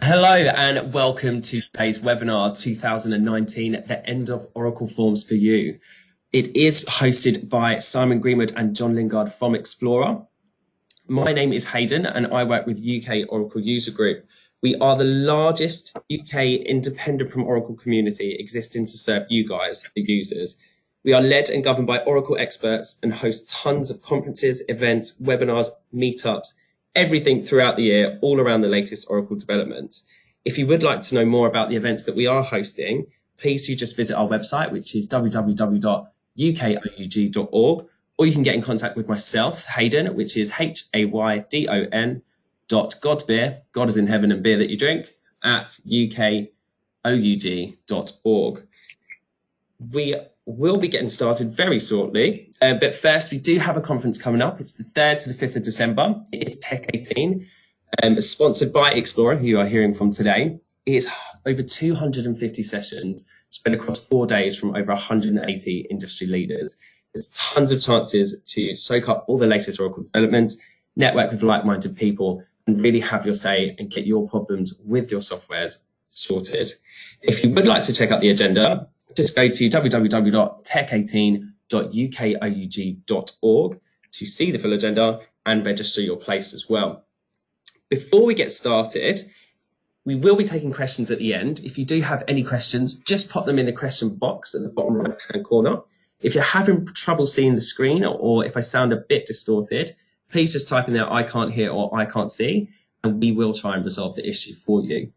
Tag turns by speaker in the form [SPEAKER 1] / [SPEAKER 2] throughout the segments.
[SPEAKER 1] Hello and welcome to today's webinar 2019, The End of Oracle Forms for You. It is hosted by Simon Greenwood and John Lingard from Explorer. My name is Hayden and I work with UK Oracle User Group. We are the largest UK independent from Oracle community existing to serve you guys, the users. We are led and governed by Oracle experts and host tons of conferences, events, webinars, meetups, everything throughout the year, all around the latest Oracle developments. If you would like to know more about the events that we are hosting, please do just visit our website, which is www.ukoug.org, or you can get in contact with myself, Hayden, which is haydon.godbeer, God is in heaven and beer that you drink, at ukoug.org. We will be getting started very shortly, but first we do have a conference coming up. It's the 3rd to the 5th of December. It's Tech 18, sponsored by Explorer, who you are hearing from today. It's over 250 sessions spread across 4 days from over 180 industry leaders. There's tons of chances to soak up all the latest Oracle developments, network with like-minded people, and really have your say and get your problems with your softwares sorted. If you would like to check out the agenda, just go to www.tech18.ukoug.org to see the full agenda and register your place as well. Before we get started, we will be taking questions at the end. If you do have any questions, just pop them in the question box at the bottom right-hand corner. If you're having trouble seeing the screen or if I sound a bit distorted, please just type in there, I can't hear or I can't see, and we will try and resolve the issue for you.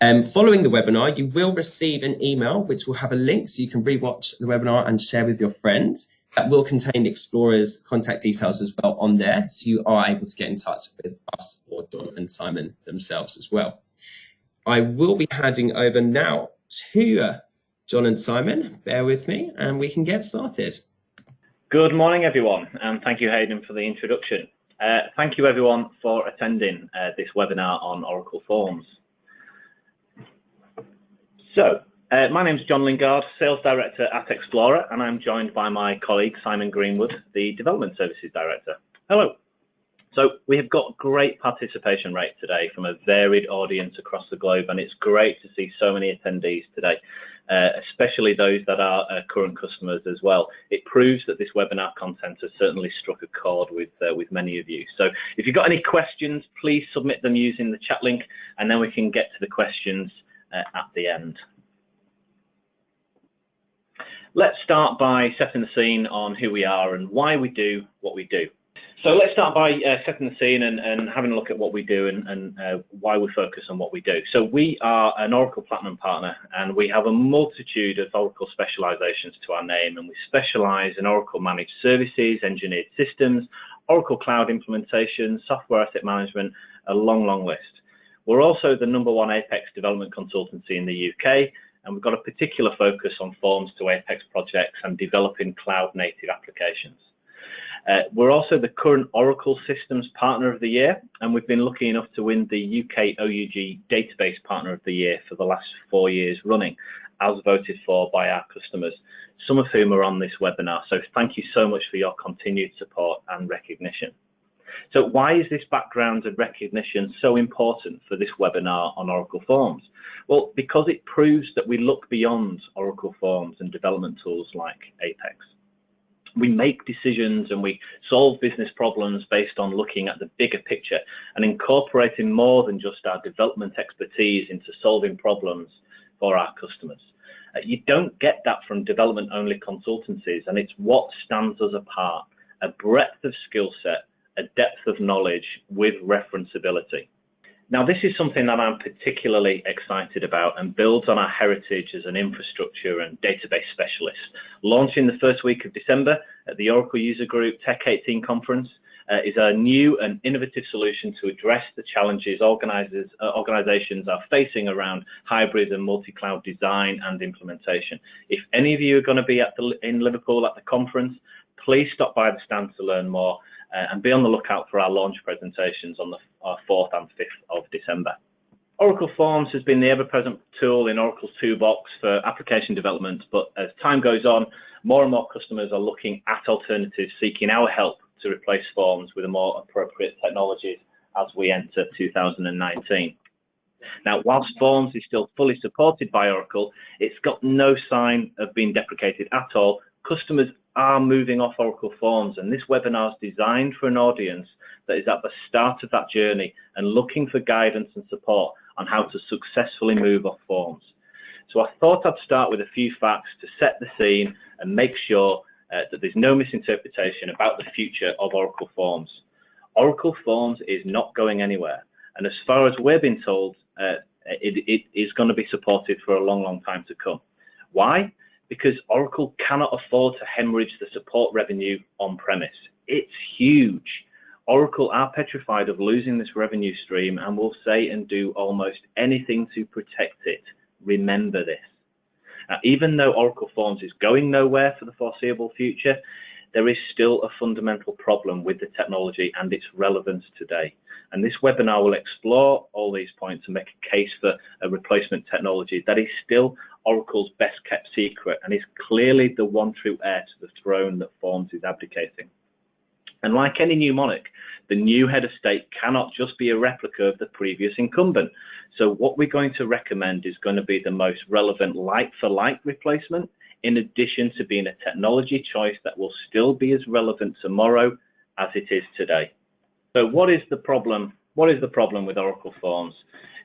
[SPEAKER 1] Following the webinar, you will receive an email which will have a link so you can rewatch the webinar and share with your friends. That will contain Explorer's contact details as well on there, so you are able to get in touch with us or John and Simon themselves as well. I will be handing over now to John and Simon. Bear with me and we can get started.
[SPEAKER 2] Good morning, everyone, and thank you, Hayden, for the introduction. Thank you, everyone, for attending this webinar on Oracle Forms. So, my name is John Lingard, Sales Director at Explorer, and I'm joined by my colleague, Simon Greenwood, the Development Services Director. Hello. So, we have got great participation rate today from a varied audience across the globe, and it's great to see so many attendees today, especially those that are current customers as well. It proves that this webinar content has certainly struck a chord with many of you. So, if you've got any questions, please submit them using the chat link, and then we can get to the questions at the end. Let's start by setting the scene on who we are and why we do what we do. So let's start by setting the scene and having a look at what we do and why we focus on what we do. So we are an Oracle Platinum partner, and we have a multitude of Oracle specializations to our name, and we specialize in Oracle managed services, engineered systems, Oracle cloud implementation, software asset management, a long list. We're also the #1 Apex development consultancy in the UK, and we've got a particular focus on forms to Apex projects and developing cloud native applications. We're also the current Oracle Systems Partner of the Year, and we've been lucky enough to win the UK OUG Database Partner of the Year for the last 4 years running, as voted for by our customers, some of whom are on this webinar. So thank you so much for your continued support and recognition. So why is this background and recognition so important for this webinar on Oracle Forms? Well, because it proves that we look beyond Oracle Forms and development tools like Apex. We make decisions and we solve business problems based on looking at the bigger picture and incorporating more than just our development expertise into solving problems for our customers. You don't get that from development-only consultancies, and it's what stands us apart, a breadth of skill set, a depth of knowledge with referenceability. Now, this is something that I'm particularly excited about and builds on our heritage as an infrastructure and database specialist. Launching the first week of December at the Oracle User Group Tech 18 conference is a new and innovative solution to address the challenges organizations are facing around hybrid and multi-cloud design and implementation. If any of you are going to be in Liverpool at the conference, please stop by the stand to learn more. And be on the lookout for our launch presentations on the 4th and 5th of December. Oracle Forms has been the ever-present tool in Oracle's toolbox for application development, but as time goes on, more and more customers are looking at alternatives, seeking our help to replace forms with a more appropriate technologies as we enter 2019. Now, whilst Forms is still fully supported by Oracle, it's got no sign of being deprecated at all. Customers are moving off Oracle Forms, and this webinar is designed for an audience that is at the start of that journey and looking for guidance and support on how to successfully move off Forms. So I thought I'd start with a few facts to set the scene and make sure that there's no misinterpretation about the future of Oracle Forms. Oracle Forms is not going anywhere, and as far as we've been told, it is going to be supported for a long, long time to come. Why? Because Oracle cannot afford to hemorrhage the support revenue on-premise. It's huge. Oracle are petrified of losing this revenue stream and will say and do almost anything to protect it. Remember this. Now, even though Oracle Forms is going nowhere for the foreseeable future, there is still a fundamental problem with the technology and its relevance today. And this webinar will explore all these points and make a case for a replacement technology that is still Oracle's best kept secret and is clearly the one true heir to the throne that Forms is abdicating. And like any new monarch, the new head of state cannot just be a replica of the previous incumbent. So what we're going to recommend is going to be the most relevant like-for-like replacement, in addition to being a technology choice that will still be as relevant tomorrow as it is today. So what is the problem? What is the problem with Oracle Forms?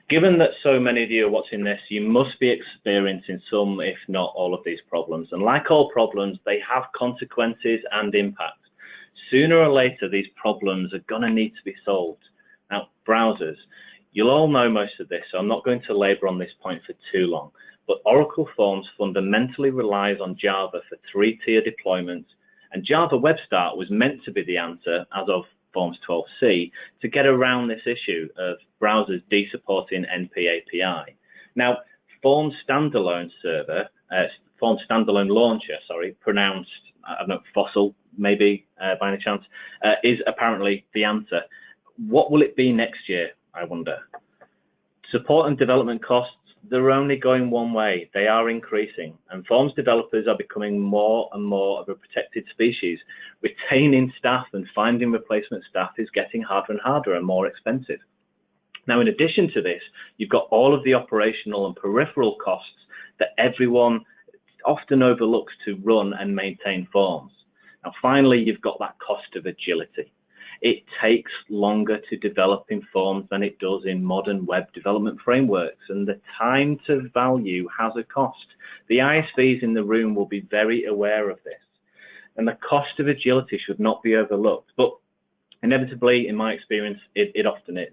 [SPEAKER 2] Given that so many of you are watching this, you must be experiencing some, if not all of these problems. And like all problems, they have consequences and impact. Sooner or later, these problems are going to need to be solved. Now, browsers, you'll all know most of this, so I'm not going to labor on this point for too long. But Oracle Forms fundamentally relies on Java for three-tier deployments, and Java Web Start was meant to be the answer, as of Forms 12c, to get around this issue of browsers de-supporting NP API. Now, Forms standalone Forms standalone launcher, pronounced, I don't know, fossil, maybe by any chance, is apparently the answer. What will it be next year, I wonder? Support and development costs, they're only going one way. They are increasing, and Forms developers are becoming more and more of a protected species. Retaining staff and finding replacement staff is getting harder and harder and more expensive. Now, in addition to this, you've got all of the operational and peripheral costs that everyone often overlooks to run and maintain Forms. Now, finally, you've got that cost of agility. It takes longer to develop in Forms than it does in modern web development frameworks, and the time to value has a cost. The ISVs in the room will be very aware of this, and the cost of agility should not be overlooked, but inevitably, in my experience, it often is.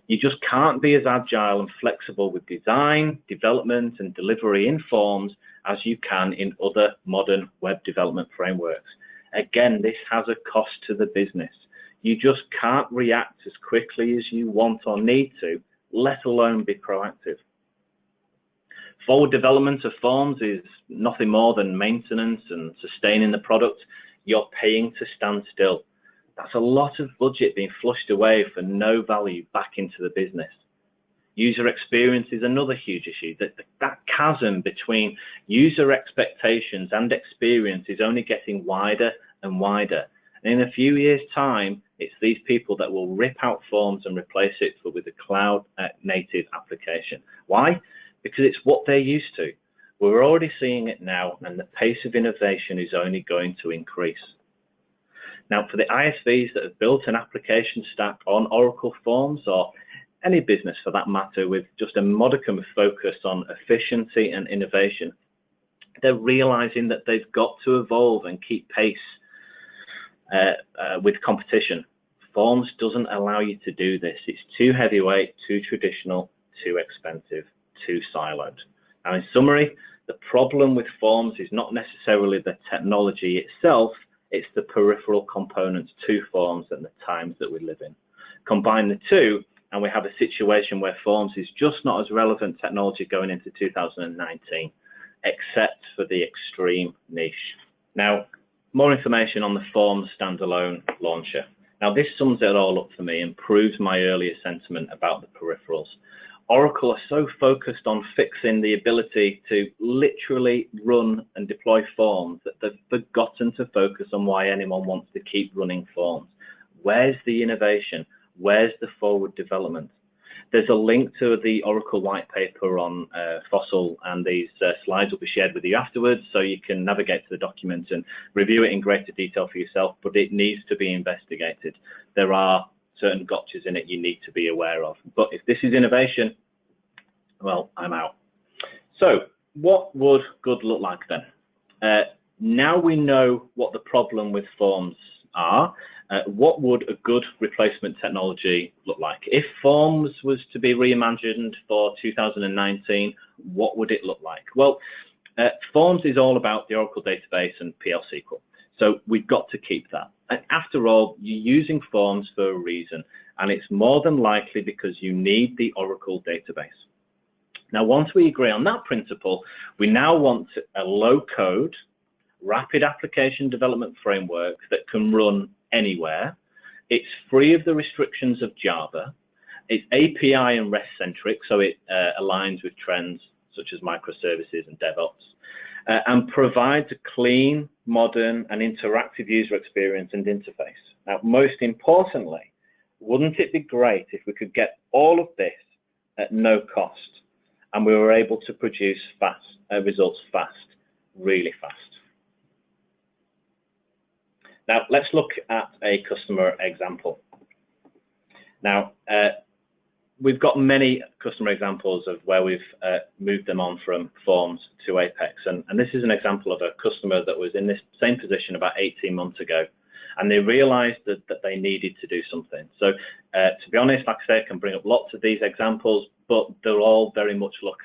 [SPEAKER 2] You just can't be as agile and flexible with design, development, and delivery in Forms as you can in other modern web development frameworks. Again, this has a cost to the business. You just can't react as quickly as you want or need to, let alone be proactive. Forward development of Forms is nothing more than maintenance and sustaining the product. You're paying to stand still. That's a lot of budget being flushed away for no value back into the business. User experience is another huge issue. That chasm between user expectations and experience is only getting wider and wider. And in a few years' time, it's these people that will rip out Forms and replace it with a cloud-native application. Why? Because it's what they're used to. We're already seeing it now, and the pace of innovation is only going to increase. Now, for the ISVs that have built an application stack on Oracle Forms, or any business for that matter, with just a modicum of focus on efficiency and innovation, they're realizing that they've got to evolve and keep pace with competition. Forms doesn't allow you to do this. It's too heavyweight, too traditional, too expensive, too siloed. Now, in summary, the problem with Forms is not necessarily the technology itself, it's the peripheral components to Forms and the times that we live in. Combine the two, and we have a situation where Forms is just not as relevant technology going into 2019, except for the extreme niche. Now, more information on the Forms standalone launcher. Now, this sums it all up for me and proves my earlier sentiment about the peripherals. Oracle are so focused on fixing the ability to literally run and deploy Forms that they've forgotten to focus on why anyone wants to keep running Forms. Where's the innovation? Where's the forward development? There's a link to the Oracle white paper on Fossil, and these slides will be shared with you afterwards, so you can navigate to the document and review it in greater detail for yourself, but it needs to be investigated. There are certain gotchas in it you need to be aware of. But if this is innovation, well, I'm out. So what would good look like then? Now we know what the problem with forms are. What would a good replacement technology look like? If forms was to be reimagined for 2019, what would it look like? Well, forms is all about the Oracle database and PL SQL. So we've got to keep that. And after all, you're using forms for a reason, and it's more than likely because you need the Oracle database. Now, once we agree on that principle, we now want a low-code, rapid application development framework that can run anywhere. It's free of the restrictions of Java. It's API and REST-centric, so it aligns with trends such as microservices and DevOps, and provides a clean, modern, and interactive user experience and interface. Now, most importantly, wouldn't it be great if we could get all of this at no cost, and we were able to produce fast results fast, really fast? Now, let's look at a customer example. Now, we've got many customer examples of where we've moved them on from forms to Apex. And this is an example of a customer that was in this same position about 18 months ago. And they realized that they needed to do something. So to be honest, like I say, I can bring up lots of these examples, but they're all very much look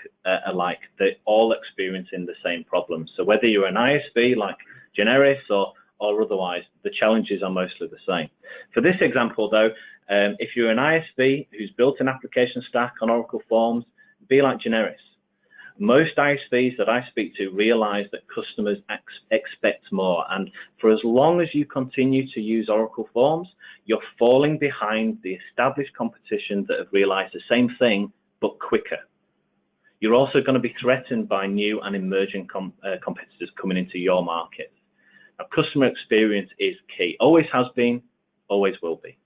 [SPEAKER 2] alike. They're all experiencing the same problems. So whether you're an ISV like Generis or otherwise, the challenges are mostly the same. For this example, though, if you're an ISV who's built an application stack on Oracle Forms, be like Generis. Most ISVs that I speak to realize that customers expect more, and for as long as you continue to use Oracle Forms, you're falling behind the established competition that have realized the same thing, but quicker. You're also going to be threatened by new and emerging competitors coming into your market. Now, customer experience is key, always has been, always will be.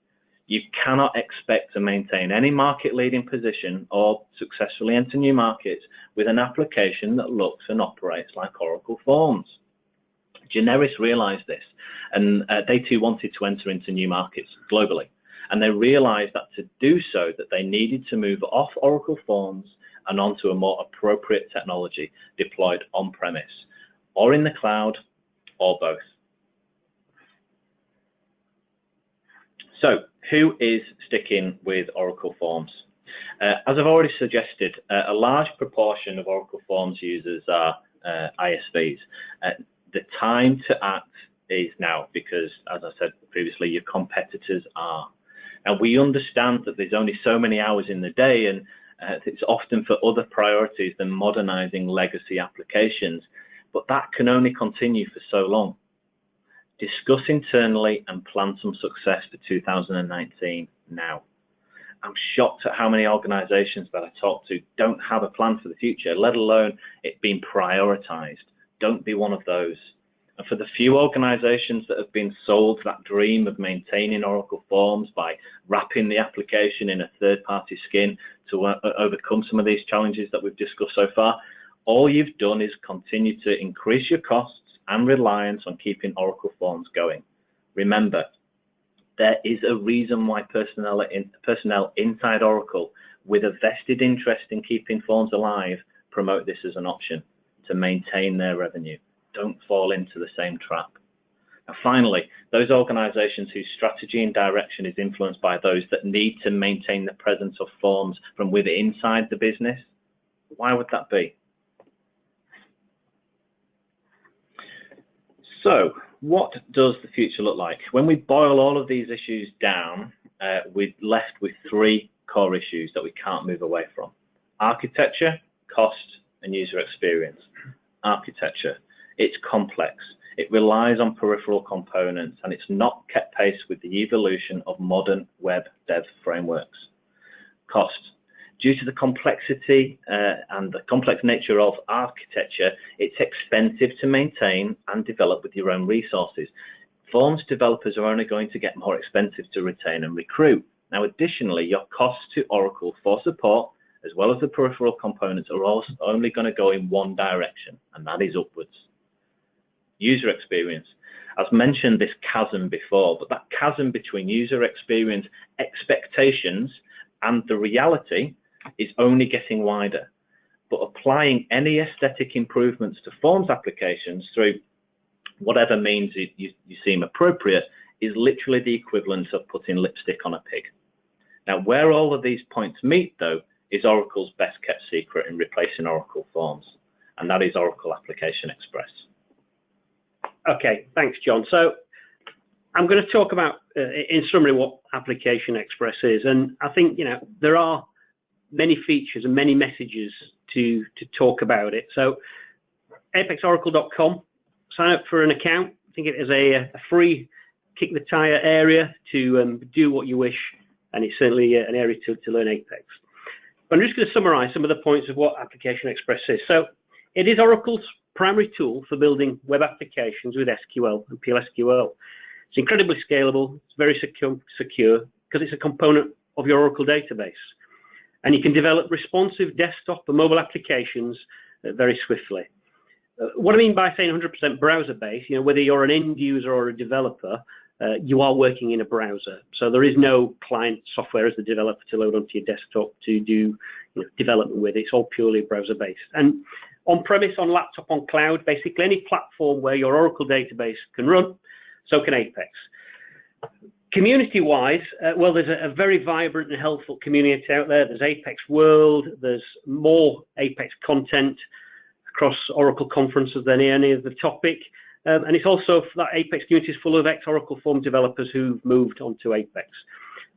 [SPEAKER 2] You cannot expect to maintain any market-leading position or successfully enter new markets with an application that looks and operates like Oracle Forms. Generis realized this, and they too wanted to enter into new markets globally. And they realized that to do so, that they needed to move off Oracle Forms and onto a more appropriate technology deployed on-premise or in the cloud or both. So, who is sticking with Oracle Forms? As I've already suggested, a large proportion of Oracle Forms users are ISVs. The time to act is now because, as I said previously, your competitors are. Now, we understand that there's only so many hours in the day, and it's often for other priorities than modernizing legacy applications, but that can only continue for so long. Discuss internally and plan some success for 2019 now. I'm shocked at how many organizations that I talk to don't have a plan for the future, let alone it being prioritized. Don't be one of those. And for the few organizations that have been sold that dream of maintaining Oracle Forms by wrapping the application in a third-party skin to overcome some of these challenges that we've discussed so far, all you've done is continue to increase your costs and reliance on keeping Oracle Forms going. Remember, there is a reason why personnel inside Oracle with a vested interest in keeping Forms alive promote this as an option to maintain their revenue. Don't fall into the same trap. And finally, those organizations whose strategy and direction is influenced by those that need to maintain the presence of Forms from within inside the business, why would that be? So, what does the future look like? When we boil all of these issues down, we're left with three core issues that we can't move away from: architecture, cost, and user experience. Architecture, it's complex. It relies on peripheral components, and it's not kept pace with the evolution of modern web dev frameworks. Cost. Due to the complexity and the complex nature of architecture, it's expensive to maintain and develop with your own resources. Forms developers are only going to get more expensive to retain and recruit. Now, additionally, your costs to Oracle for support, as well as the peripheral components, are also only going to go in one direction, and that is upwards. User experience. I've mentioned this chasm before, but that chasm between user experience expectations and the reality is only getting wider. But applying any aesthetic improvements to forms applications through whatever means you seem appropriate is literally the equivalent of putting lipstick on a pig. Now, where all of these points meet, though, is Oracle's best kept secret in replacing Oracle Forms, and that is Oracle Application Express.
[SPEAKER 3] Okay, thanks, John. So I'm going to talk about, in summary, what Application Express is. And I think, there are many features and many messages to talk about it. So apexoracle.com, sign up for an account. I think it is a free kick the tire area to do what you wish. And it's certainly an area to learn Apex. But I'm just going to summarize some of the points of what Application Express is. So it is Oracle's primary tool for building web applications with SQL and PLSQL. It's incredibly scalable, it's very secure because it's a component of your Oracle database. And you can develop responsive desktop and mobile applications very swiftly. What I mean by saying 100% browser-based, whether you're an end user or a developer, you are working in a browser. So there is no client software as the developer to load onto your desktop to do development with. It's all purely browser-based. And on-premise, on laptop, on cloud, basically any platform where your Oracle database can run, so can Apex. Community-wise, well, there's a very vibrant and helpful community out there. There's Apex World, there's more Apex content across Oracle conferences than any other topic. And it's also that Apex community is full of ex-Oracle Form developers who've moved onto Apex.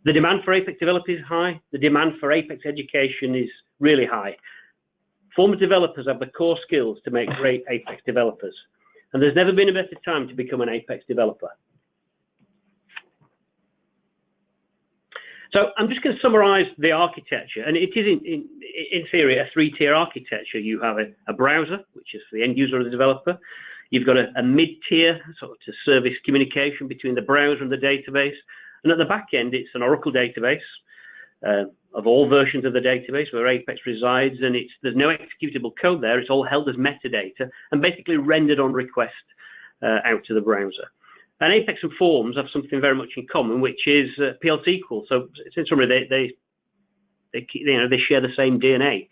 [SPEAKER 3] The demand for Apex developers is high. The demand for Apex education is really high. Forms developers have the core skills to make great Apex developers. And there's never been a better time to become an Apex developer. So I'm just going to summarize the architecture. And it is, in theory, a three-tier architecture. You have a browser, which is for the end user or the developer. You've got a mid-tier sort of to service communication between the browser and the database. And at the back end, it's an Oracle database of all versions of the database where Apex resides. And there's no executable code there. It's all held as metadata and basically rendered on request out to the browser. And Apex and Forms have something very much in common, which is PL SQL. So in summary, they share the same DNA.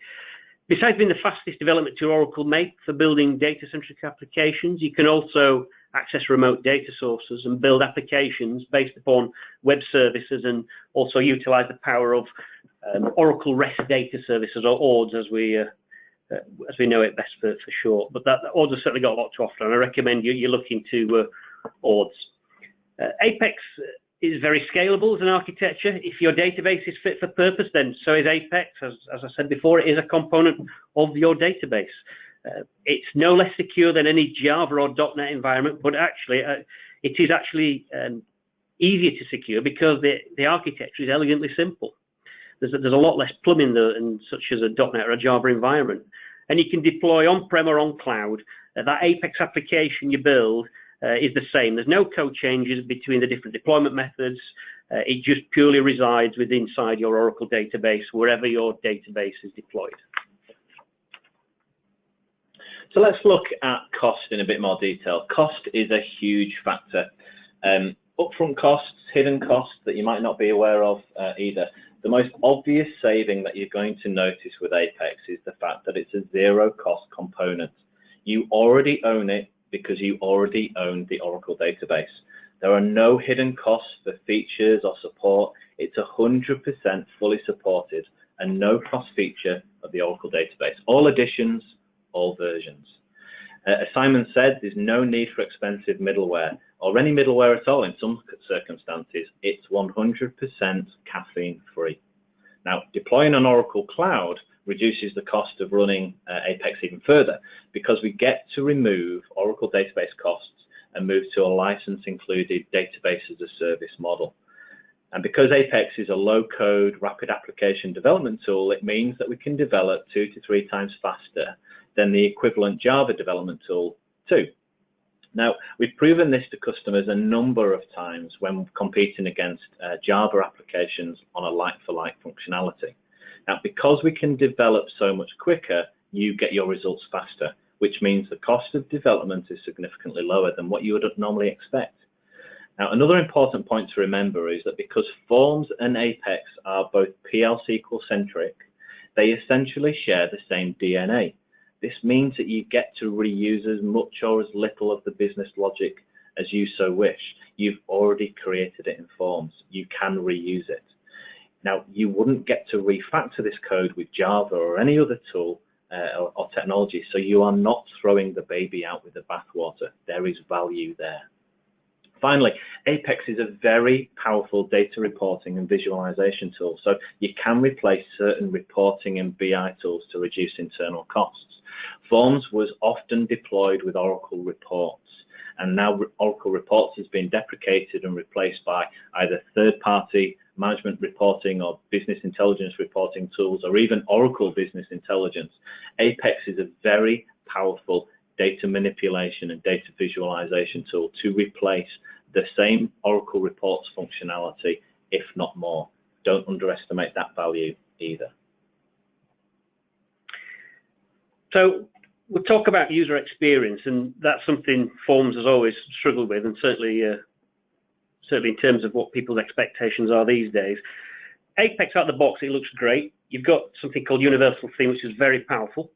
[SPEAKER 3] Besides being the fastest development tool Oracle make for building data-centric applications, you can also access remote data sources and build applications based upon web services, and also utilize the power of Oracle REST data services, or ORDS as we know it best for short. But that ORDS has certainly got a lot to offer, and I recommend you look into ORDS. Apex is very scalable as an architecture. If your database is fit for purpose, then so is Apex. As I said before, it is a component of your database. It's no less secure than any Java or .NET environment, but actually, it is actually easier to secure because the architecture is elegantly simple. There's a lot less plumbing than such as a .NET or a Java environment. And you can deploy on-prem or on cloud. That Apex application you build is the same. There's no code changes between the different deployment methods. It just purely resides inside your Oracle database, wherever your database is deployed.
[SPEAKER 2] So let's look at cost in a bit more detail. Cost is a huge factor. Upfront costs, hidden costs that you might not be aware of either. The most obvious saving that you're going to notice with Apex is the fact that it's a zero cost component. You already own it because you already own the Oracle database. There are no hidden costs for features or support. It's 100% fully supported and no cross feature of the Oracle database. All additions, all versions. As Simon said, there's no need for expensive middleware or any middleware at all in some circumstances. It's 100% caffeine free. Now, deploying on Oracle Cloud reduces the cost of running Apex even further because we get to remove Oracle database costs and move to a license included database as a service model. And because Apex is a low-code, rapid application development tool, it means that we can develop 2 to 3 times faster than the equivalent Java development tool too. Now, we've proven this to customers a number of times when competing against Java applications on a like-for-like functionality. Now, because we can develop so much quicker, you get your results faster, which means the cost of development is significantly lower than what you would normally expect. Now, another important point to remember is that because Forms and Apex are both PL/SQL-centric, they essentially share the same DNA. This means that you get to reuse as much or as little of the business logic as you so wish. You've already created it in Forms. You can reuse it. Now, you wouldn't get to refactor this code with Java or any other tool or technology, so you are not throwing the baby out with the bathwater. There is value there. Finally, Apex is a very powerful data reporting and visualization tool, so you can replace certain reporting and BI tools to reduce internal costs. Forms was often deployed with Oracle Reports, and now Oracle Reports has been deprecated and replaced by either third-party management reporting or business intelligence reporting tools, or even Oracle Business Intelligence. Apex is a very powerful data manipulation and data visualization tool to replace the same Oracle Reports functionality, if not more. Don't underestimate that value either. So
[SPEAKER 3] we'll talk about user experience, and that's something Forms has always struggled with, and certainly in terms of what people's expectations are these days. Apex out of the box, it looks great. You've got something called universal theme, which is very powerful.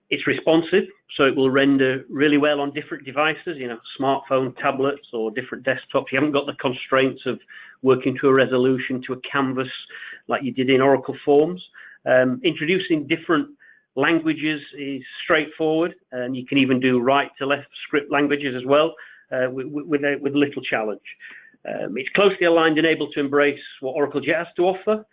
[SPEAKER 3] It's responsive, so it will render really well on different devices, you know, smartphone, tablets, or different desktops. You haven't got the constraints of working to a resolution, to a canvas, like you did in Oracle Forms. Introducing different languages is straightforward, and you can even do right to left script languages as well, with little challenge. It's closely aligned and able to embrace what Oracle Jet has to offer.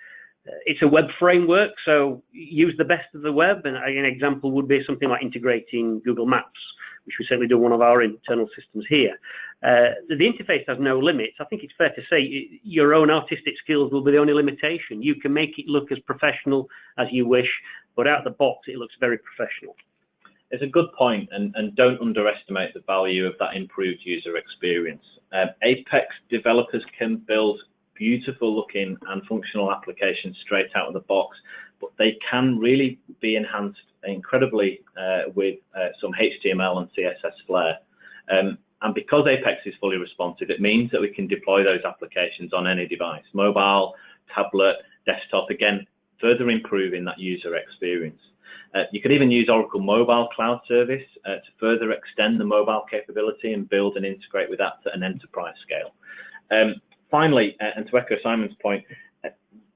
[SPEAKER 3] It's a web framework, so use the best of the web, and an example would be something like integrating Google Maps, which we certainly do one of our internal systems here. The interface has no limits. I think it's fair to say your own artistic skills will be the only limitation. You can make it look as professional as you wish, but out of the box, it looks very professional.
[SPEAKER 2] It's a good point, and don't underestimate the value of that improved user experience. Apex developers can build beautiful looking and functional applications straight out of the box, but they can really be enhanced incredibly with some HTML and CSS flair. And because Apex is fully responsive, it means that we can deploy those applications on any device, mobile, tablet, desktop, again, further improving that user experience. You could even use Oracle Mobile Cloud Service to further extend the mobile capability and build and integrate with that at an enterprise scale. Finally, and to echo Simon's point,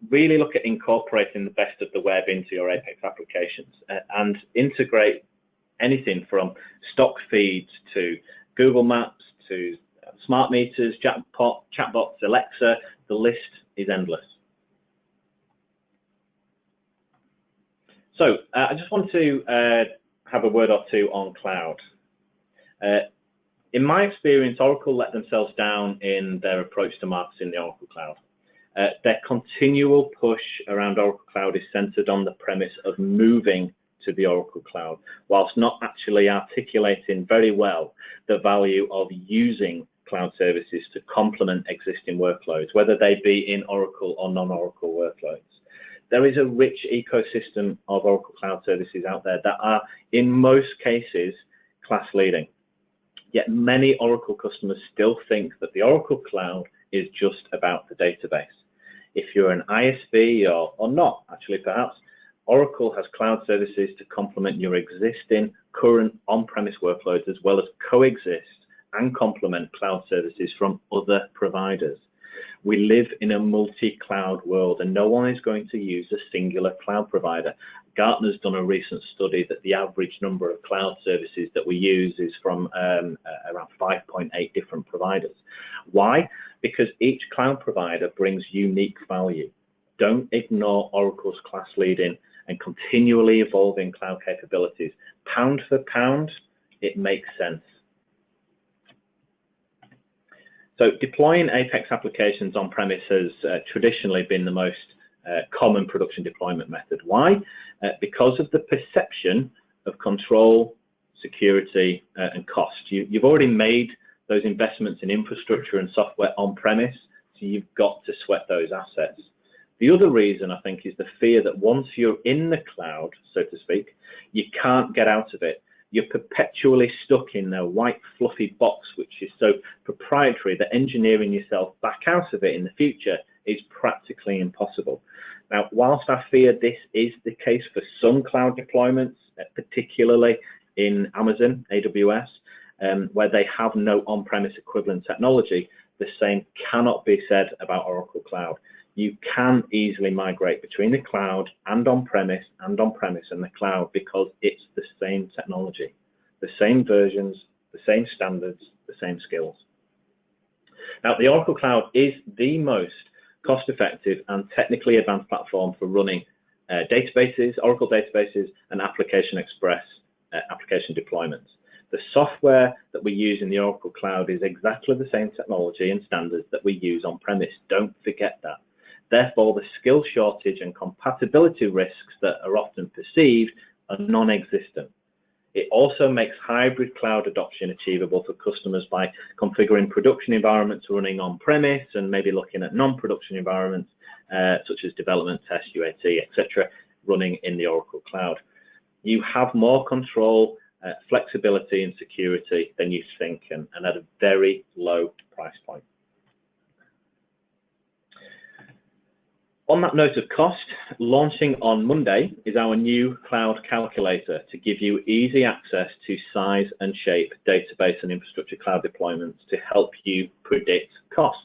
[SPEAKER 2] really look at incorporating the best of the web into your Apex applications and integrate anything from stock feeds to Google Maps to smart meters, chatbots, Alexa. The list is endless. So I just want to have a word or two on cloud. In my experience, Oracle let themselves down in their approach to marketing the Oracle Cloud. Their continual push around Oracle Cloud is centered on the premise of moving to the Oracle Cloud, whilst not actually articulating very well the value of using cloud services to complement existing workloads, whether they be in Oracle or non-Oracle workloads. There is a rich ecosystem of Oracle Cloud services out there that are, in most cases, class leading. Yet many Oracle customers still think that the Oracle Cloud is just about the database. If you're an ISV or not, actually perhaps, Oracle has cloud services to complement your existing current on-premise workloads, as well as coexist and complement cloud services from other providers. We live in a multi-cloud world, and no one is going to use a singular cloud provider. Gartner's done a recent study that the average number of cloud services that we use is from around 5.8 different providers. Why? Because each cloud provider brings unique value. Don't ignore Oracle's class leading and continually evolving cloud capabilities. Pound for pound, it makes sense. So deploying Apex applications on-premise has traditionally been the most common production deployment method. Why? Because of the perception of control, security, and cost. You've already made those investments in infrastructure and software on-premise, so you've got to sweat those assets. The other reason, I think, is the fear that once you're in the cloud, so to speak, you can't get out of it. You're perpetually stuck in a white fluffy box, which is so proprietary that engineering yourself back out of it in the future is practically impossible. Now, whilst I fear this is the case for some cloud deployments, particularly in Amazon, AWS, where they have no on-premise equivalent technology, the same cannot be said about Oracle Cloud. You can easily migrate between the cloud and on-premise and the cloud because it's the same technology, the same versions, the same standards, the same skills. Now, the Oracle Cloud is the most cost-effective and technically advanced platform for running databases, Oracle databases, and Application Express application deployments. The software that we use in the Oracle Cloud is exactly the same technology and standards that we use on-premise. Don't forget that. Therefore, the skill shortage and compatibility risks that are often perceived are non-existent. It also makes hybrid cloud adoption achievable for customers by configuring production environments running on-premise and maybe looking at non-production environments such as development, test, UAT, etc., running in the Oracle Cloud. You have more control, flexibility and security than you think, and at a very low price point. On that note of cost, launching on Monday is our new cloud calculator to give you easy access to size and shape database and infrastructure cloud deployments to help you predict costs.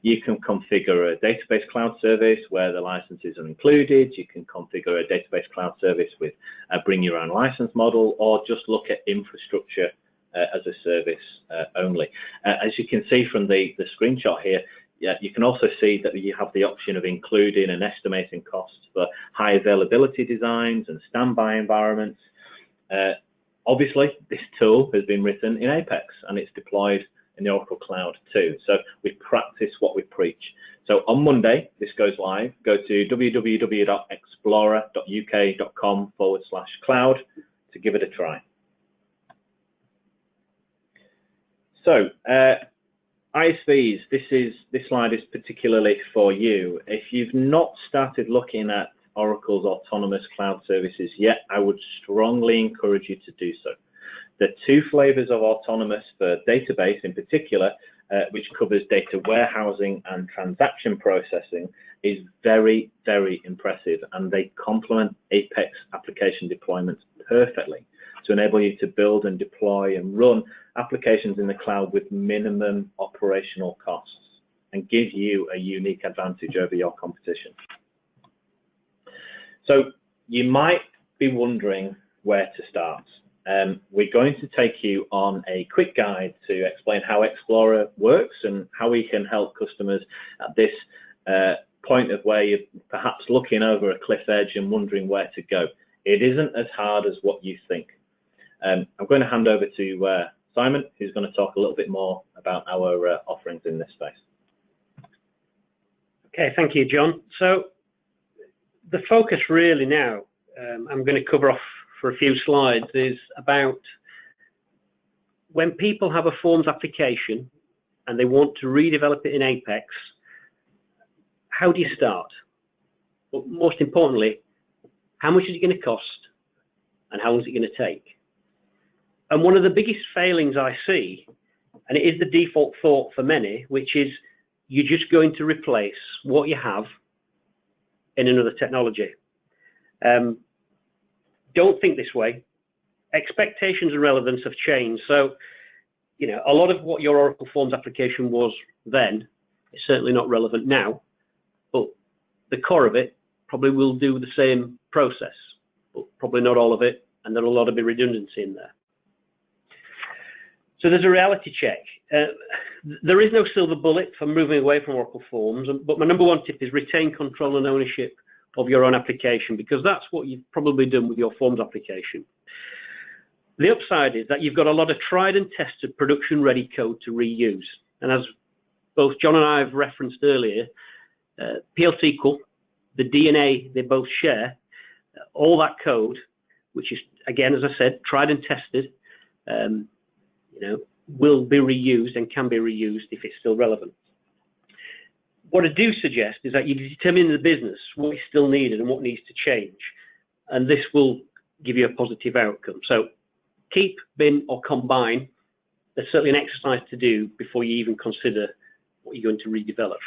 [SPEAKER 2] You can configure a database cloud service where the licenses are included. You can configure a database cloud service with a bring your own license model, or just look at infrastructure as a service only. As you can see from the screenshot here, you can also see that you have the option of including and estimating costs for high availability designs and standby environments. Obviously, this tool has been written in Apex and it's deployed in the Oracle Cloud too. So we practice what we preach. So on Monday, this goes live. Go to www.explorer.uk.com/cloud to give it a try. So, ISVs, this slide is particularly for you. If you've not started looking at Oracle's autonomous cloud services yet, I would strongly encourage you to do so. The two flavors of autonomous for database in particular, which covers data warehousing and transaction processing, is very, very impressive, and they complement Apex application deployments perfectly to enable you to build and deploy and run applications in the cloud with minimum operational costs and give you a unique advantage over your competition. So you might be wondering where to start. We're going to take you on a quick guide to explain how Explorer works and how we can help customers at this point of where you're perhaps looking over a cliff edge and wondering where to go. It isn't as hard as what you think. I'm going to hand over to Simon, who's going to talk a little bit more about our offerings in this space.
[SPEAKER 3] Okay, thank you, John. So the focus really now, I'm going to cover off for a few slides, is about when people have a forms application and they want to redevelop it in Apex, how do you start? But most importantly, how much is it going to cost and how long is it going to take? And one of the biggest failings I see, and it is the default thought for many, which is you're just going to replace what you have in another technology. Don't think this way. Expectations and relevance have changed. So, you know, a lot of what your Oracle Forms application was then is certainly not relevant now, but the core of it probably will do the same process, but probably not all of it, and there'll a lot of redundancy in there. So there's a reality check. There is no silver bullet for moving away from Oracle Forms, but my number one tip is retain control and ownership of your own application, because that's what you've probably done with your Forms application. The upside is that you've got a lot of tried and tested production ready code to reuse. And as both John and I have referenced earlier, PL SQL, the DNA they both share, all that code, which is, again, as I said, tried and tested, will be reused and can be reused if it's still relevant. What I do suggest is that you determine in the business what is still needed and what needs to change, and this will give you a positive outcome. So keep, bin, or combine. There's certainly an exercise to do before you even consider what you're going to redevelop.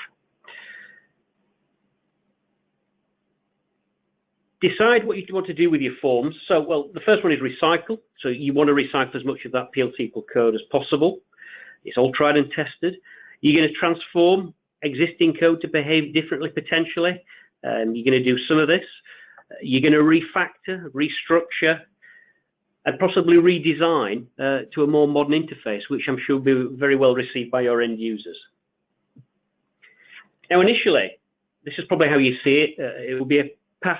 [SPEAKER 3] Decide what you want to do with your forms. So, well, the first one is recycle. So you want to recycle as much of that PL/SQL code as possible. It's all tried and tested. You're going to transform existing code to behave differently potentially. You're going to do some of this. You're going to refactor, restructure, and possibly redesign to a more modern interface, which I'm sure will be very well received by your end users. Now, initially, this is probably how you see it. It will be a path,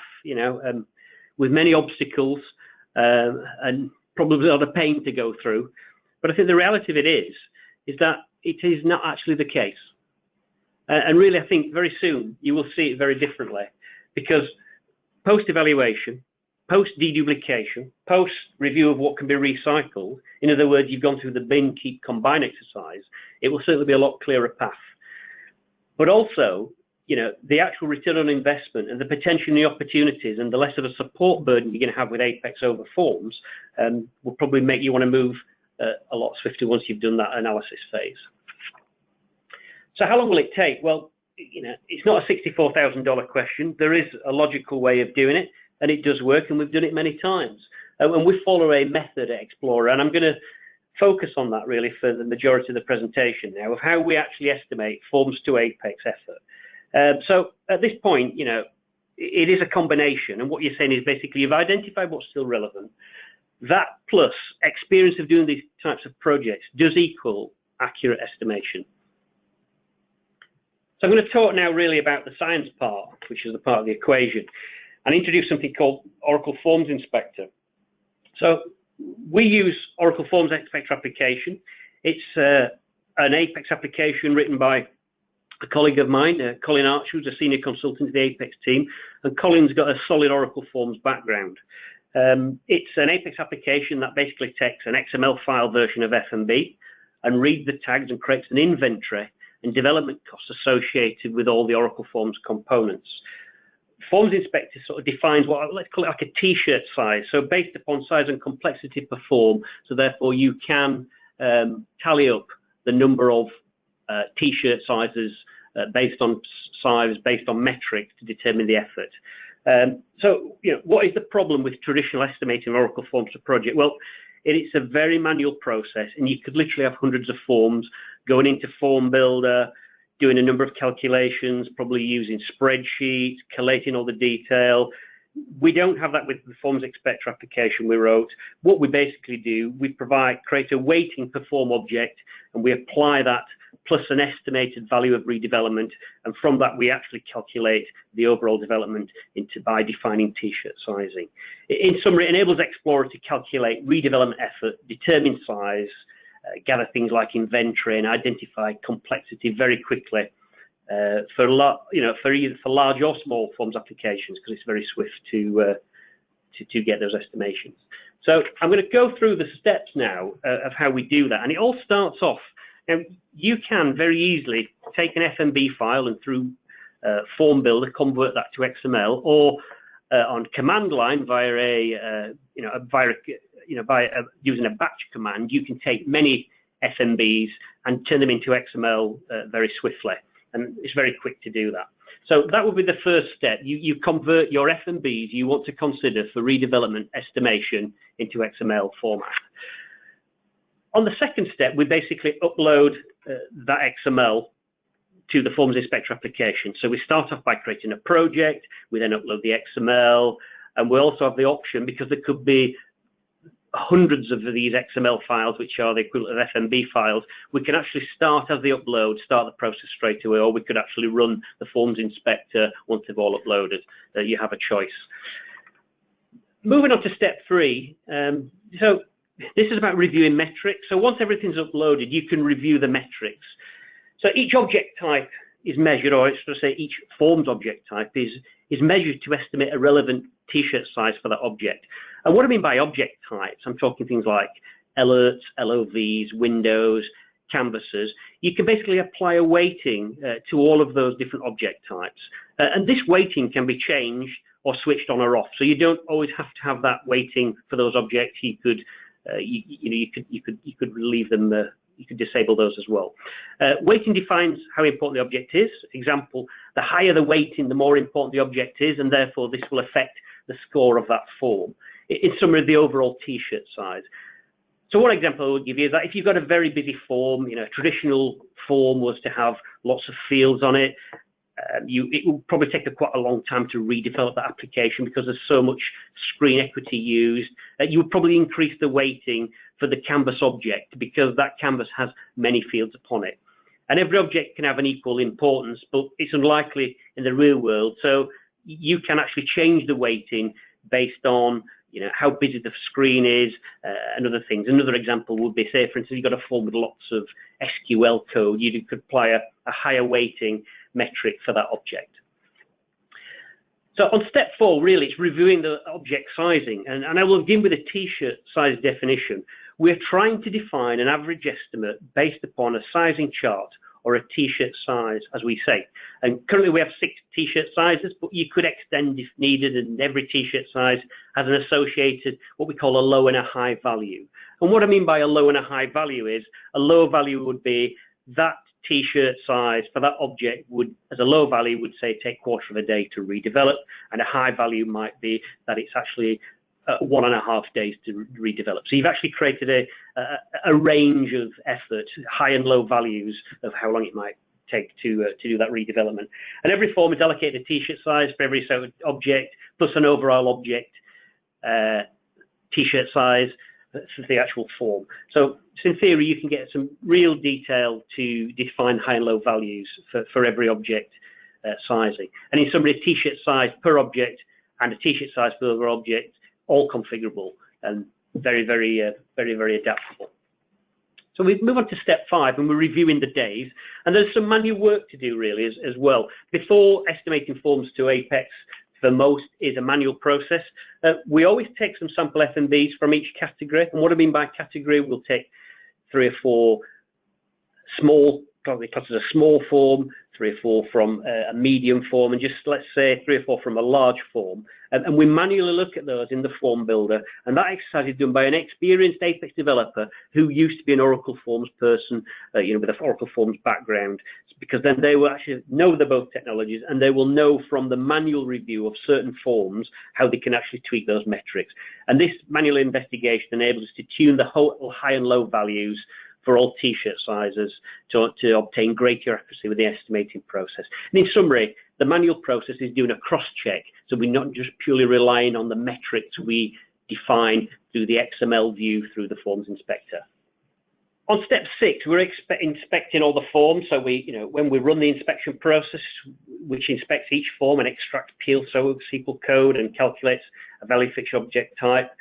[SPEAKER 3] with many obstacles and probably a lot of pain to go through. But I think the reality of it is that it is not actually the case. And really, I think very soon you will see it very differently, because post-evaluation, post-deduplication, post-review of what can be recycled, in other words, you've gone through the bin, keep, combine exercise, it will certainly be a lot clearer path. But also, the actual return on investment and the potential and the opportunities and the less of a support burden you're going to have with Apex over forms will probably make you want to move a lot swifter once you've done that analysis phase. So how long will it take? Well, it's not a $64,000 question. There is a logical way of doing it, and it does work, and we've done it many times. And we follow a method at Explorer, and I'm going to focus on that really for the majority of the presentation now, of how we actually estimate forms to Apex effort. So at this point, it is a combination, and what you're saying is basically you've identified what's still relevant. That plus experience of doing these types of projects does equal accurate estimation. So I'm going to talk now really about the science part, which is the part of the equation, and introduce something called Oracle Forms Inspector. So we use Oracle Forms Inspector application. It's an Apex application written by a colleague of mine, Colin Archer, who's a senior consultant to the Apex team, and Colin's got a solid Oracle Forms background. It's an Apex application that basically takes an XML file version of F&B and reads the tags and creates an inventory and development costs associated with all the Oracle Forms components. Forms Inspector sort of defines what, let's call it like a t-shirt size, so based upon size and complexity per form, so therefore you can tally up the number of t-shirt sizes based on size, based on metrics to determine the effort. So, what is the problem with traditional estimating Oracle Forms per project? Well, it's a very manual process, and you could literally have hundreds of forms going into Form Builder, doing a number of calculations, probably using spreadsheets, collating all the detail. We don't have that with the Forms Inspector application we wrote. What we basically do, we create a weighting per form object, and we apply that plus an estimated value of redevelopment, and from that we actually calculate the overall development by defining t-shirt sizing. In summary, it enables Explorer to calculate redevelopment effort, determine size, gather things like inventory, and identify complexity very quickly for large or small forms applications, because it's very swift to get those estimations. So I'm going to go through the steps now of how we do that, and it all starts off. Now, you can very easily take an FMB file and through Form Builder convert that to XML, or on command line via using a batch command, you can take many FMBs and turn them into XML very swiftly, and it's very quick to do that. So that would be the first step. You convert your FMBs you want to consider for redevelopment estimation into XML format. On the second step, we basically upload that XML to the Forms Inspector application. So we start off by creating a project, we then upload the XML, and we also have the option, because there could be hundreds of these XML files, which are the equivalent of FMB files, we can actually start as they upload, start the process straight away, or we could actually run the Forms Inspector once they've all uploaded. You have a choice. Moving on to step 3. So this is about reviewing metrics. So once everything's uploaded, you can review the metrics. So each object type is measured, or let's say each forms object type is measured to estimate a relevant t-shirt size for that object. And what I mean by object types, I'm talking things like alerts, LOVs, windows, canvases, you can basically apply a weighting to all of those different object types. And this weighting can be changed or switched on or off. So you don't always have to have that weighting for those objects. You could, you could leave them. You could disable those as well. Weighting defines how important the object is. Example: the higher the weighting, the more important the object is, and therefore this will affect the score of that form. In summary, the overall T-shirt size. So one example I would give you is that if you've got a very busy form, a traditional form was to have lots of fields on it. It will probably take quite a long time to redevelop that application because there's so much screen equity used. You would probably increase the weighting for the canvas object because that canvas has many fields upon it. And every object can have an equal importance, but it's unlikely in the real world. So you can actually change the weighting based on how busy the screen is and other things. Another example would be, say, for instance, you've got a form with lots of SQL code. You could apply a higher weighting metric for that object. So on step 4, really, it's reviewing the object sizing. And I will begin with a T-shirt size definition. We're trying to define an average estimate based upon a sizing chart or a T-shirt size, as we say. And currently we have 6 T-shirt sizes, but you could extend if needed, and every T-shirt size has an associated, what we call a low and a high value. And what I mean by a low and a high value is, a low value would be that T-shirt size for that object would, as a low value, would say take quarter of a day to redevelop, and a high value might be that it's actually 1.5 days to redevelop. So you've actually created a range of effort, high and low values of how long it might take to do that redevelopment. And every form is allocated a T-shirt size for every sort of object, plus an overall object T-shirt size for the actual form. So in theory, you can get some real detail to define high and low values for every object sizing. And in summary, a T-shirt size per object and a T-shirt size per other object, all configurable and very, very adaptable. So we move on to step 5, and we're reviewing the days. And there's some manual work to do really as well. Before estimating forms to Apex, for most is a manual process. We always take some sample F&Bs from each category. And what I mean by category, we'll take 3 or 4 small, probably classed as a small form, 3 or 4 from a medium form, and just let's say 3 or 4 from a large form. And we manually look at those in the form builder. And that exercise is done by an experienced Apex developer who used to be an Oracle Forms person, with an Oracle Forms background, because then they will actually know the both technologies, and they will know from the manual review of certain forms how they can actually tweak those metrics. And this manual investigation enables us to tune the whole high and low values for all T-shirt sizes to obtain greater accuracy with the estimating process. And in summary, the manual process is doing a cross-check, so we're not just purely relying on the metrics we define through the XML view through the Forms Inspector. On step 6, we're inspecting all the forms. So when we run the inspection process, which inspects each form and extracts PL SQL code and calculates a value for each object type.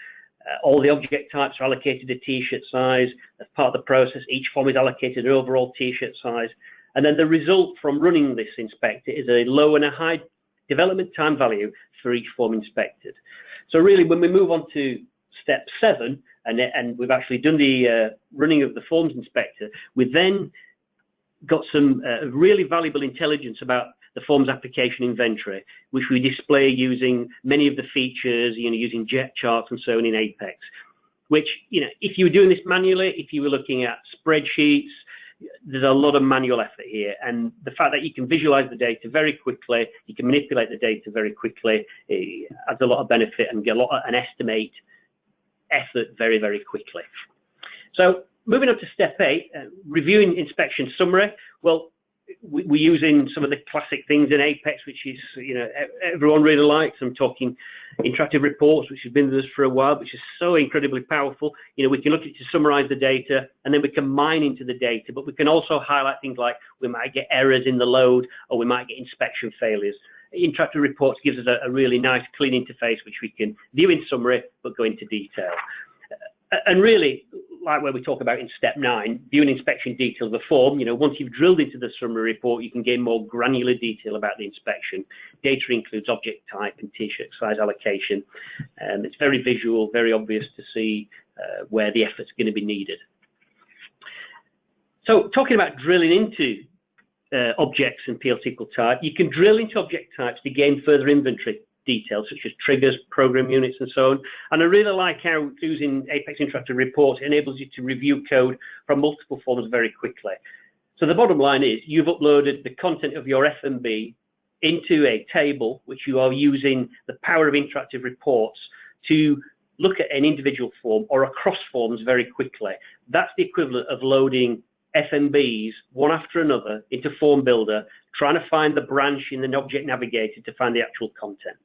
[SPEAKER 3] All the object types are allocated a T-shirt size. As part of the process, each form is allocated an overall T-shirt size. And then the result from running this inspector is a low and a high development time value for each form inspected. So really, when we move on to step 7, and we've actually done the running of the forms inspector, we then got some really valuable intelligence about the forms application inventory, which we display using many of the features, using jet charts and so on in Apex, which, if you were doing this manually, if you were looking at spreadsheets, there's a lot of manual effort here. And the fact that you can visualize the data very quickly, you can manipulate the data very quickly, it adds a lot of benefit and get an estimate effort very, very quickly. So moving on to step 8, reviewing inspection summary. Well, we're using some of the classic things in Apex, which is, everyone really likes. I'm talking interactive reports, which has been with us for a while, which is so incredibly powerful. We can look at it to summarize the data, and then we can mine into the data, but we can also highlight things like we might get errors in the load, or we might get inspection failures. Interactive reports gives us a really nice, clean interface, which we can view in summary, but go into detail. And really, like where we talk about in step 9, view and inspection detail of the form. Once you've drilled into the summary report, you can gain more granular detail about the inspection. Data includes object type and T-shirt size allocation. It's very visual, very obvious to see where the effort's going to be needed. So talking about drilling into objects and PL SQL type, you can drill into object types to gain further inventory details such as triggers, program units, and so on. And I really like how using Apex Interactive Reports enables you to review code from multiple forms very quickly. So the bottom line is you've uploaded the content of your FMB into a table, which you are using the power of interactive reports to look at an individual form or across forms very quickly. That's the equivalent of loading FMBs one after another into Form Builder, trying to find the branch in the Object Navigator to find the actual content.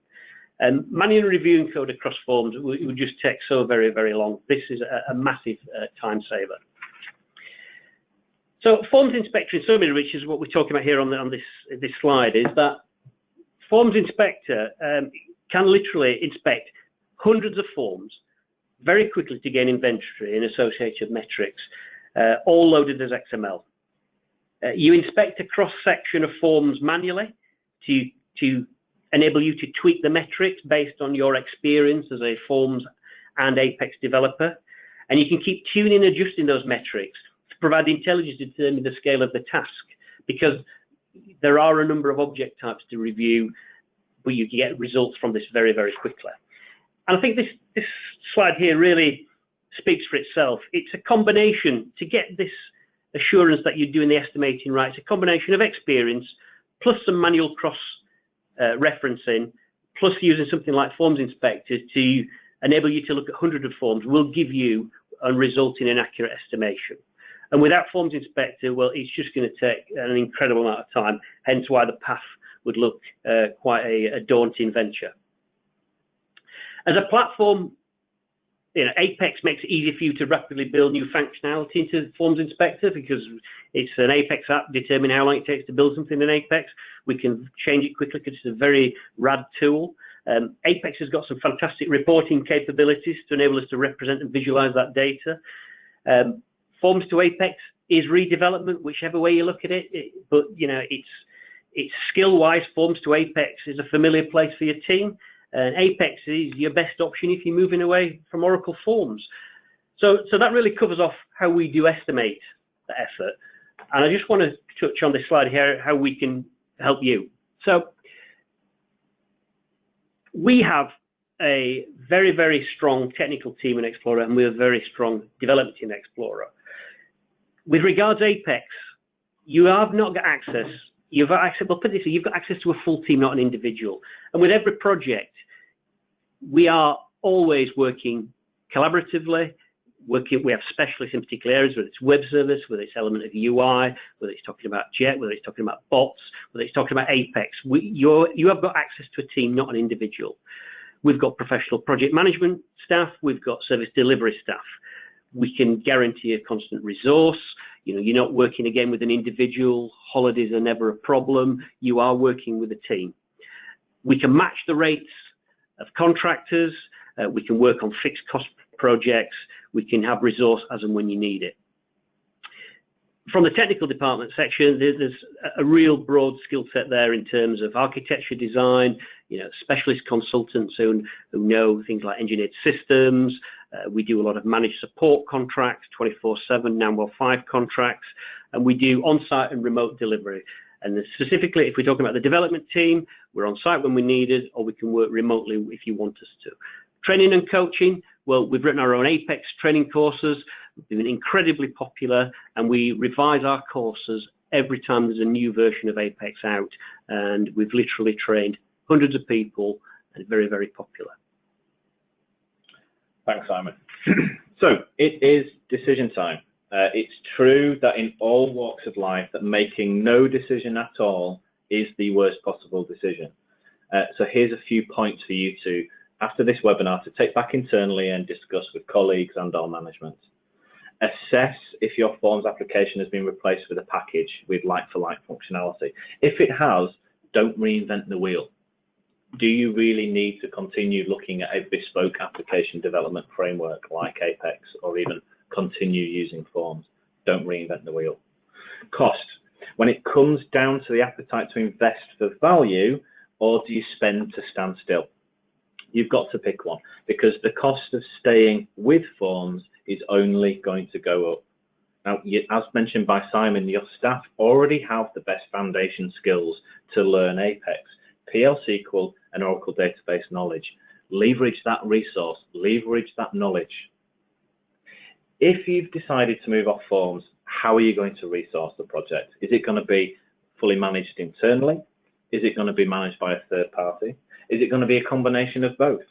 [SPEAKER 3] Manually reviewing code across forms would just take so very, very long. This is a massive time saver. So Forms Inspector in summary, which is what we're talking about here on this slide, is that Forms Inspector can literally inspect hundreds of forms very quickly to gain inventory and associated metrics, all loaded as XML. You inspect a cross-section of forms manually to enable you to tweak the metrics based on your experience as a Forms and Apex developer. And you can keep tuning and adjusting those metrics to provide the intelligence to determine the scale of the task, because there are a number of object types to review, but you get results from this very, very quickly. And I think this slide here really speaks for itself. It's a combination to get this assurance that you're doing the estimating right. It's a combination of experience plus some manual cross referencing, plus using something like Forms Inspector to enable you to look at hundreds of forms will give you and result in an accurate estimation. And without Forms Inspector, well, it's just going to take an incredible amount of time, hence why the path would look quite a daunting venture. As a platform, Apex makes it easy for you to rapidly build new functionality into Forms Inspector, because it's an Apex app determining how long it takes to build something in Apex. We can change it quickly because it's a very rad tool. Apex has got some fantastic reporting capabilities to enable us to represent and visualize that data. Forms to Apex is redevelopment, whichever way you look at it. But it's skill-wise, Forms to Apex is a familiar place for your team. And Apex is your best option if you're moving away from Oracle Forms. So that really covers off how we do estimate the effort. And I just want to touch on this slide here, how we can help you. So we have a very, very strong technical team in Explorer, and we have a very strong development team in Explorer. With regards to Apex, you have not got access. You've got access, well, put this, you've got access to a full team, not an individual. And with every project, we are always working collaboratively. We have specialists in particular areas, whether it's web service, whether it's element of UI, whether it's talking about Jet, whether it's talking about bots, whether it's talking about Apex. You have got access to a team, not an individual. We've got professional project management staff. We've got service delivery staff. We can guarantee a constant resource. You're not working again with an individual. Holidays are never a problem. You are working with a team. We can match the rates of contractors. We can work on fixed cost projects. We can have resource as and when you need it. From the technical department section, there's a real broad skill set there in terms of architecture design, specialist consultants who know things like engineered systems. We do a lot of managed support contracts, 24/7, NAMWEL 5 contracts, and we do on-site and remote delivery. And specifically, if we're talking about the development team, we're on site when we need it, or we can work remotely if you want us to. Training and coaching, well, we've written our own Apex training courses. They've been incredibly popular, and we revise our courses every time there's a new version of Apex out. And we've literally trained hundreds of people, and very, very popular.
[SPEAKER 2] Thanks, Simon. So it is decision time. It's true that in all walks of life that making no decision at all is the worst possible decision. So here's a few points for you to, after this webinar, to take back internally and discuss with colleagues and our management. Assess if your Forms application has been replaced with a package with like-for-like functionality. If it has, don't reinvent the wheel. Do you really need to continue looking at a bespoke application development framework like Apex, or even continue using Forms? Don't reinvent the wheel. Cost. When it comes down to the appetite to invest for value, or do you spend to stand still? You've got to pick one, because the cost of staying with forms is only going to go up. Now, as mentioned by Simon, your staff already have the best foundation skills to learn Apex, PL SQL and Oracle database knowledge. Leverage that resource, leverage that knowledge. If you've decided to move off forms, how are you going to resource the project? Is it going to be fully managed internally? Is it going to be managed by a third party? Is it going to be a combination of both?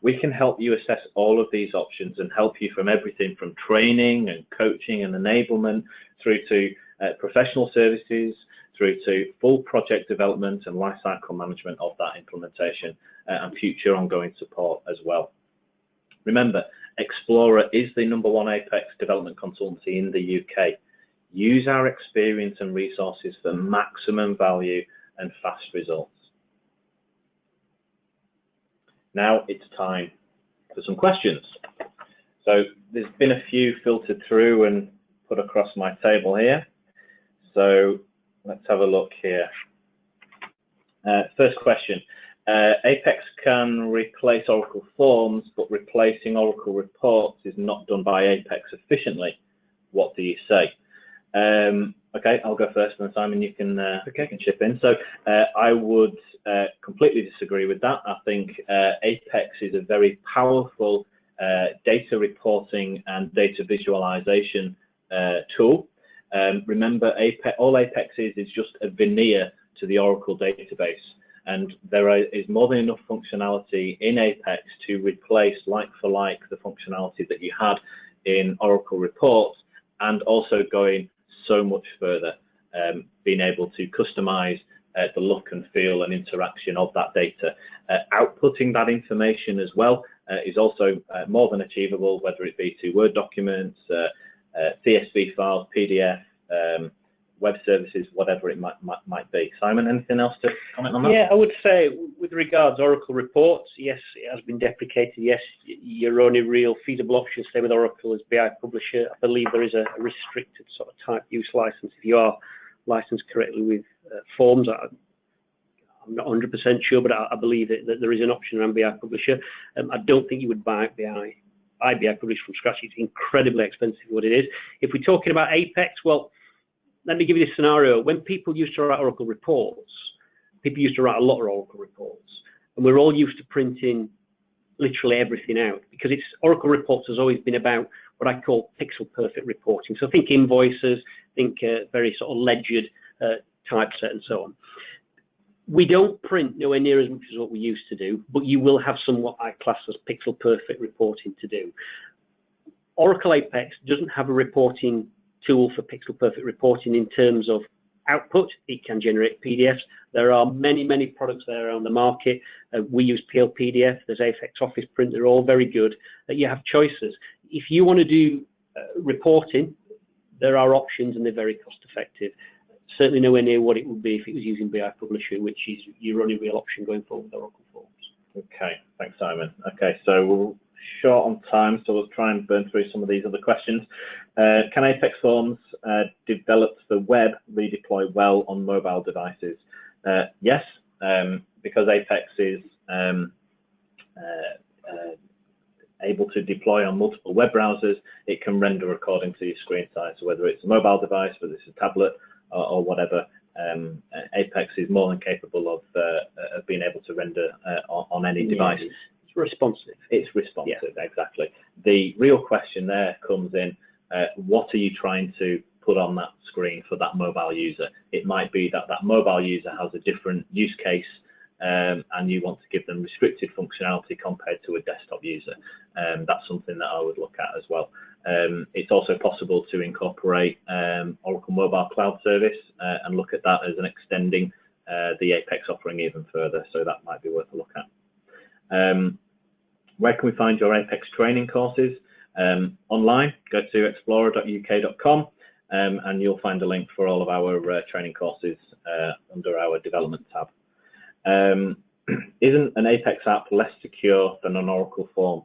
[SPEAKER 2] We can help you assess all of these options and help you from everything from training and coaching and enablement through to professional services, through to full project development and lifecycle management of that implementation and future ongoing support as well. Remember, Explorer is the #1 Apex development consultancy in the UK. Use our experience and resources for maximum value and fast results. Now it's time for some questions. So there's been a few filtered through and put across my table here. So let's have a look here. First question. Apex can replace Oracle Forms, but replacing Oracle Reports is not done by Apex efficiently. What do you say? Okay, I'll go first, and then Simon, you can chip in. So I would completely disagree with that. I think Apex is a very powerful data reporting and data visualization tool. Remember, all Apex is just a veneer to the Oracle database, and there is more than enough functionality in Apex to replace like for like the functionality that you had in Oracle Reports, and also going so much further, being able to customize the look and feel and interaction of that data. Outputting that information as well is also more than achievable, whether it be to Word documents, CSV files, PDF, web services, whatever it might be. Simon, anything else to comment on that?
[SPEAKER 3] Yeah, I would say with regards Oracle Reports, yes, it has been deprecated. Yes, your only real feasible option to stay with Oracle is BI Publisher. I believe there is a restricted sort of type use license if you are licensed correctly with Forms. I'm not 100% sure, but I believe that there is an option around BI Publisher. I don't think you would buy BI Publisher from scratch. It's incredibly expensive what it is. If we're talking about Apex, well, let me give you this scenario. When people used to write Oracle reports, people used to write a lot of Oracle reports, and we're all used to printing literally everything out, because Oracle reports has always been about what I call pixel perfect reporting. So think invoices, think very sort of ledgered typeset and so on. We don't print nowhere near as much as what we used to do, but you will have somewhat I class as pixel perfect reporting to do. Oracle Apex doesn't have a reporting tool for pixel perfect reporting in terms of output. It can generate PDFs. There are many products there on the market. We use PL PDF. There's Apex Office Print. They're all very good. You have choices. If you want to do reporting, there are options, and they're very cost effective. Certainly nowhere near what it would be if it was using BI Publisher, which is your only real option going forward with Oracle Forms.
[SPEAKER 2] Okay, thanks, Simon. Okay, so we're short on time, so we'll try and burn through some of these other questions. Can Apex Forms developed for web redeploy well on mobile devices? Yes, because Apex is able to deploy on multiple web browsers, it can render according to your screen size. So whether it's a mobile device, whether it's a tablet, or whatever, Apex is more than capable of being able to render on any device.
[SPEAKER 3] It's responsive.
[SPEAKER 2] It's responsive, yeah. Exactly. The real question there comes in, what are you trying to put on that screen for that mobile user? It might be that that mobile user has a different use case, and you want to give them restricted functionality compared to a desktop user. That's something that I would look at as well. It's also possible to incorporate Oracle Mobile Cloud Service and look at that as an extending the Apex offering even further. So that might be worth a look at. Where can we find your Apex training courses? Online, go to explorer.uk.com and you'll find a link for all of our training courses under our development tab. Isn't an Apex app less secure than an Oracle form?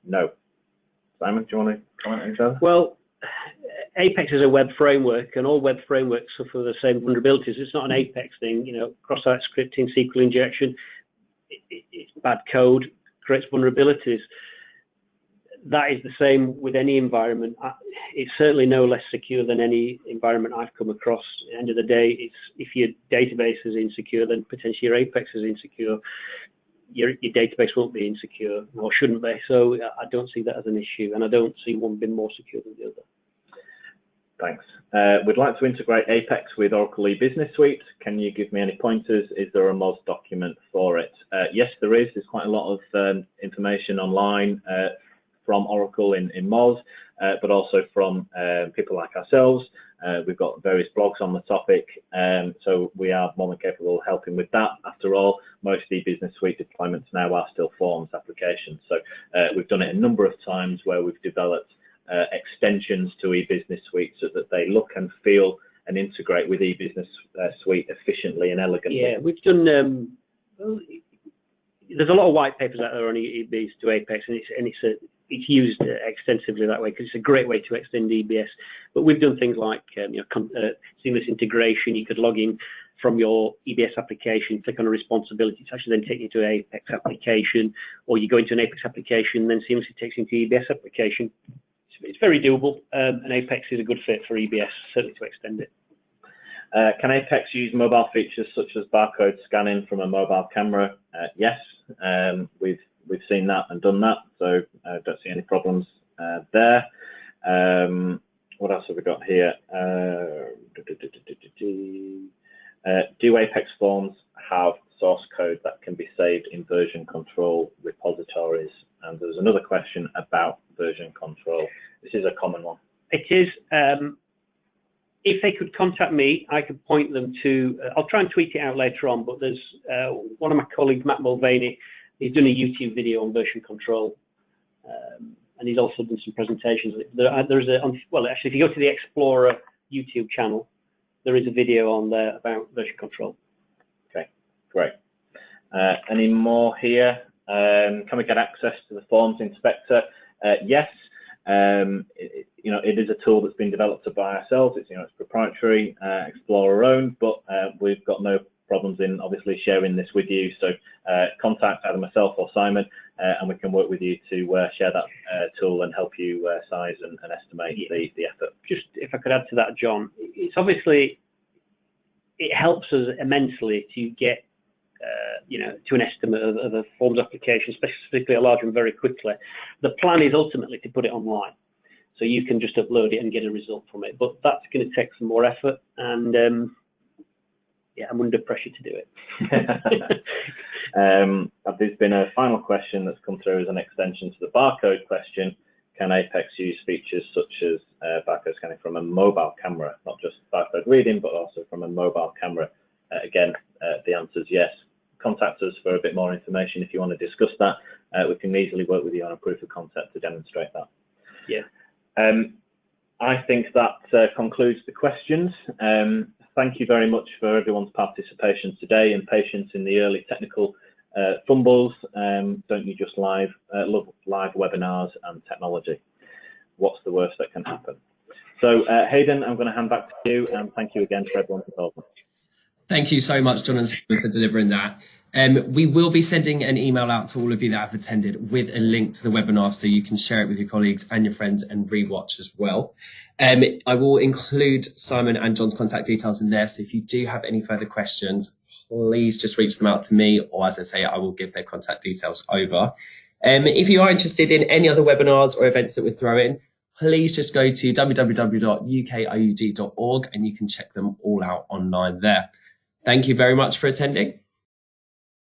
[SPEAKER 2] No. Simon, do you want to comment on that?
[SPEAKER 3] Well, Apex is a web framework, and all web frameworks suffer the same vulnerabilities. It's not an Apex thing, you know, cross-site scripting, SQL injection. it's bad code, creates vulnerabilities. That is the same with any environment. It's certainly no less secure than any environment I've come across. At the end of the day, if your database is insecure, then potentially your Apex is insecure. Your database won't be insecure, or shouldn't be. So I don't see that as an issue, and I don't see one being more secure than the other.
[SPEAKER 2] Thanks. We'd like to integrate Apex with Oracle e-Business Suite. Can you give me any pointers? Is there a MOS document for it? Yes, there is. There's quite a lot of information online from Oracle in MOS, but also from people like ourselves. We've got various blogs on the topic, so we are more than capable of helping with that. After all, most e-Business Suite deployments now are still Forms applications. So we've done it a number of times where we've developed extensions to e-Business Suite so that they look and feel and integrate with e-Business Suite efficiently and elegantly.
[SPEAKER 3] Yeah, we've done. There's a lot of white papers out there on EBS to Apex, and it's used extensively that way because it's a great way to extend EBS. But we've done things like seamless integration. You could log in from your EBS application, click on a responsibility to actually then take you to an Apex application, or you go into an Apex application, then seamlessly takes you into EBS application. It's very doable, and Apex is a good fit for EBS, certainly to extend it.
[SPEAKER 2] Can Apex use mobile features such as barcode scanning from a mobile camera? Yes, we've seen that and done that, so I don't see any problems there. What else have we got here? Do Apex forms have source code that can be saved in version control repositories? And there's another question about version control. This is a common one.
[SPEAKER 3] It is. If they could contact me, I could point them to, I'll try and tweet it out later on, but there's one of my colleagues, Matt Mulvaney, he's done a YouTube video on version control, and he's also done some presentations. Well, actually, if you go to the Explorer YouTube channel, there is a video on there about version control.
[SPEAKER 2] Okay, great. Any more here? Can we get access to the forms inspector? Yes. It is a tool that's been developed by ourselves. It's proprietary, Explorer owned, but we've got no problems in obviously sharing this with you. So contact either myself or Simon, and we can work with you to share that tool and help you size and estimate the effort.
[SPEAKER 3] Just if I could add to that, John, it's obviously, it helps us immensely to get to an estimate of a forms application, specifically a large one, very quickly. The plan is ultimately to put it online, so you can just upload it and get a result from it. But that's going to take some more effort, and I'm under pressure to do it.
[SPEAKER 2] There's been a final question that's come through as an extension to the barcode question. Can Apex use features such as barcode scanning from a mobile camera, not just barcode reading, but also from a mobile camera? Again, the answer is yes. Contact us for a bit more information if you want to discuss that. We can easily work with you on a proof of concept to demonstrate that.
[SPEAKER 3] Yeah.
[SPEAKER 2] I think that concludes the questions. Thank you very much for everyone's participation today and patience in the early technical fumbles. Don't you just love live webinars and technology? What's the worst that can happen? So Hayden, I'm going to hand back to you, and thank you again for everyone's involvement.
[SPEAKER 1] Thank you so much, John and Simon, for delivering that. We will be sending an email out to all of you that have attended with a link to the webinar so you can share it with your colleagues and your friends and rewatch as well. I will include Simon and John's contact details in there, so if you do have any further questions, please just reach them out to me, or as I say, I will give their contact details over. If you are interested in any other webinars or events that we're throwing, please just go to www.ukoug.org and you can check them all out online there. Thank you very much for attending.